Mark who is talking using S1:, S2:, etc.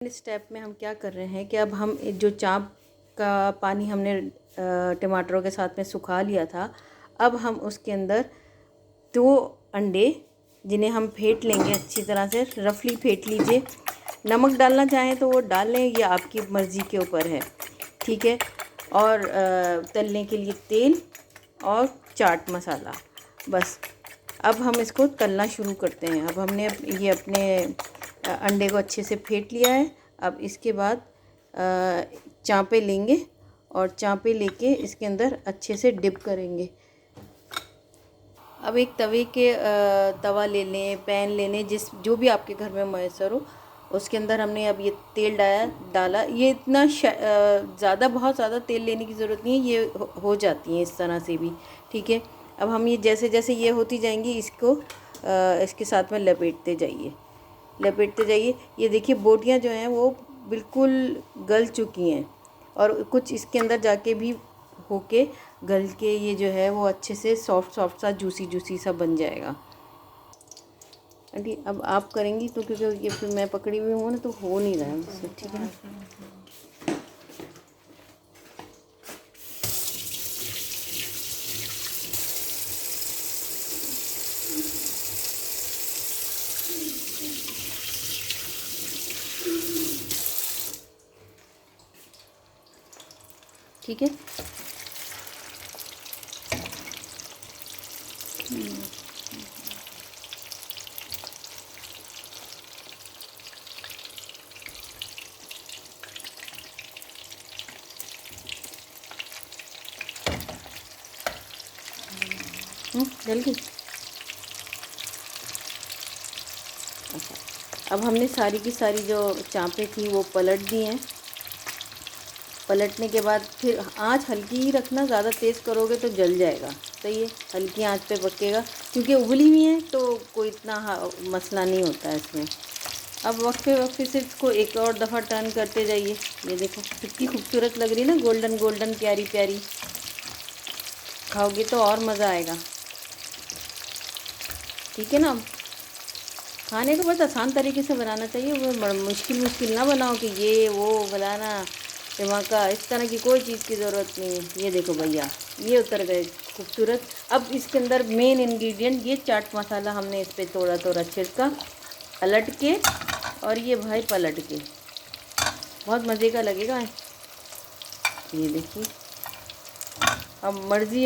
S1: इस स्टेप में हम क्या कर रहे हैं कि अब हम जो चाप का पानी हमने टमाटरों के साथ में सुखा लिया था, अब हम उसके अंदर 2 अंडे जिन्हें हम फेंट लेंगे, अच्छी तरह से रफली फेंट लीजिए। नमक डालना चाहें तो वो डाल लें, ये आपकी मर्ज़ी के ऊपर है, ठीक है। और तलने के लिए तेल और चाट मसाला, बस। अब हम इसको तलना शुरू करते हैं। अब हमने ये अपने अंडे को अच्छे से फेंट लिया है। अब इसके बाद चाँपे लेंगे और चाँपे लेके इसके अंदर अच्छे से डिप करेंगे। अब एक तवा ले लें, पैन ले लें, जो भी आपके घर में मैसर हो। उसके अंदर हमने अब ये तेल डाला। ये इतना ज़्यादा बहुत ज़्यादा तेल लेने की ज़रूरत नहीं है, ये हो जाती हैं इस तरह से भी, ठीक है। अब हम ये जैसे जैसे ये होती जाएंगी, इसको इसके साथ में लपेटते जाइए। ये देखिए बोटियाँ जो हैं वो बिल्कुल गल चुकी हैं और कुछ इसके अंदर जाके भी होके गल के ये जो है वो अच्छे से सॉफ्ट सा जूसी सा बन जाएगा। आंटी अब आप करेंगी तो, क्योंकि ये फिर मैं पकड़ी हुई हूँ ना, तो हो नहीं रहा है मुझसे, ठीक है ना। ठीक है, जल गई। अच्छा, अब हमने सारी की सारी जो चाँपें थी वो पलट दी हैं। पलटने के बाद फिर आंच हल्की ही रखना, ज़्यादा तेज़ करोगे तो जल जाएगा। सही है, हल्की आंच पे पकेगा, क्योंकि उबली हुई है तो कोई इतना मसला नहीं होता है इसमें। अब वक्फे से इसको एक और दफ़ा टर्न करते जाइए। ये देखो कितनी खूबसूरत लग रही है ना, गोल्डन प्यारी प्यारी। खाओगे तो और मज़ा आएगा, ठीक है ना। खाने को बहुत आसान तरीके से बनाना चाहिए, वो मुश्किल ना बनाओ कि ये वो बनाना दिमाग का, इस तरह की कोई चीज़ की ज़रूरत नहीं है। ये देखो भैया, ये उतर गए खूबसूरत। अब इसके अंदर मेन इंग्रेडिएंट ये चाट मसाला हमने इस पर थोड़ा छिड़का, पलट के, और ये भाई पलट के, बहुत मज़े का लगेगा। ये देखिए, अब मर्ज़ी